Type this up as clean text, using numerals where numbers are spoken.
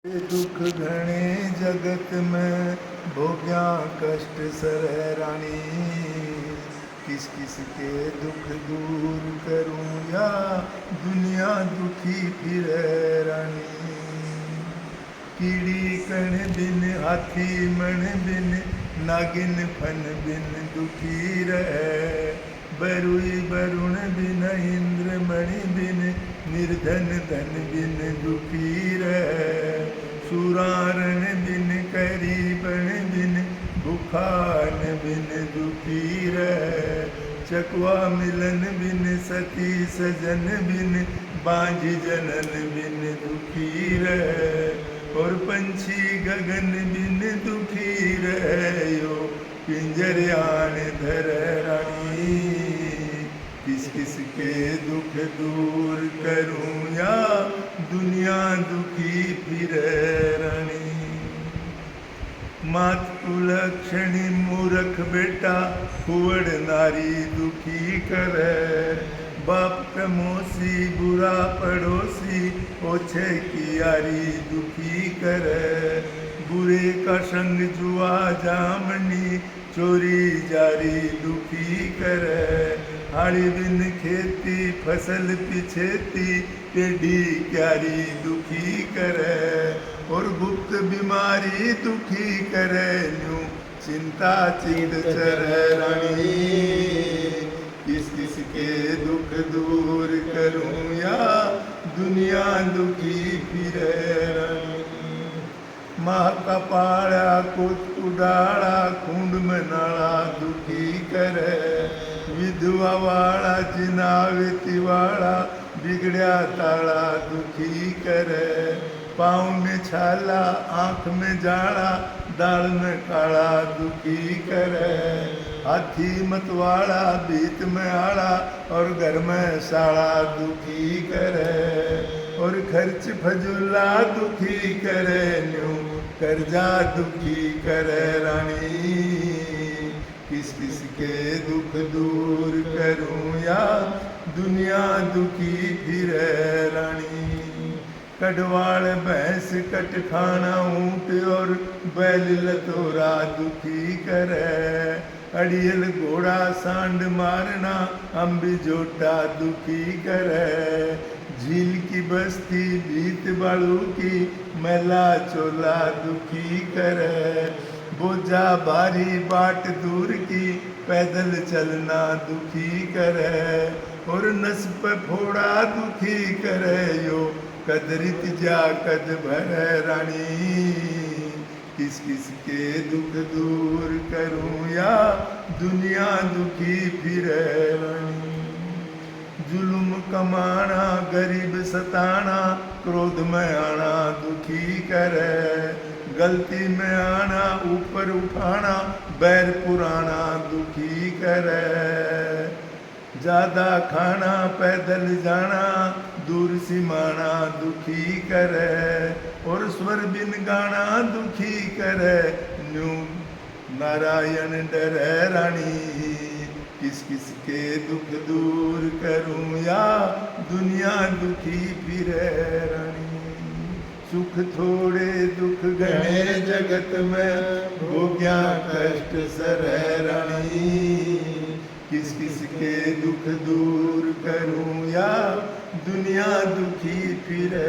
दुख घणे जगत में भोग्या कष्ट सर रानी। किस किस के दुख दूर करूं या दुनिया दुखी फिर रानी। कीड़ी कण बिन हाथी मन बिन नागिन फन बिन दुखी रहे। बरुई बरुण बिन इंद्र मणि बिन निर्धन धन बिन दुखी रहे। सुरारण बिन करी बन बिन भूखान बिन दुखी रहे। चकवा मिलन बिन सती सजन बिन बांझ जनन बिन दुखी रहे। और पंछी गगन बिन दुखी रहे पिंजर आन धर रानी। किस किस के दुख दूर करूं या दुनिया दुखी फिर रानी। मात कुलक्षणी मूर्ख बेटा कुवड़ नारी दुखी करे। बाप कमोसी बुरा पड़ोसी ओछे की यारी दुखी करे। बुरे का संग जुआ जामनी चोरी जारी दुखी करे। हाड़ी बिन खेती फसल पिछेती पेढ़ी क्यारी दुखी करे। और गुप्त बीमारी दुखी करे न्यू चिंता चित चर रानी। किस किस के दुख दूर करूं या दुनिया दुखी फिरे रानी। माँ कपाड़ा कुत उडाड़ा कुंड में नाड़ा दुखी करे। विधवा वाला जिनावती वाला बिगड़या ताड़ा दुखी करे। पाँव में छाला आँख में जाला दाल में काला दुखी करे। हाथी मतवाड़ा बीत में आड़ा और घर में साड़ा दुखी करे। और खर्च फजुला दुखी करे न्यू कर्जा दुखी करे रानी। किस किस के दुख दूर करूं या दुनिया दुखी फिरे रानी। कटवाल भैंस कट खाना ऊँट और बैल लतोरा दुखी करे। अड़ियल घोड़ा सांड मारना अम्बी जोटा दुखी करे। झील की बस्ती भीत बालू की मैला चोला दुखी करे। बोझा भारी बाट दूर की पैदल चलना दुखी करे। और नस्प फोड़ा दुखी करे यो कदरित जा कद भर रानी। किस किस के दुख दूर करूं या दुनिया दुखी फिरे रानी। जुल्म कमाना गरीब सताना क्रोध में आना दुखी करे। गलती में आना ऊपर उठाना बैर पुराना दुखी करे। ज्यादा खाना पैदल जाना दूर सिमाना दुखी करे। और स्वर बिन गाना दुखी करे न्यू नारायण डरे रानी। किस किस के दुख दूर करूं या दुनिया दुखी फिरे रानी। सुख थोड़े दुख घने जगत में भोग्या कष्ट सर रानी। किस किस के दुख दूर करूं या दुनिया दुखी फिरे।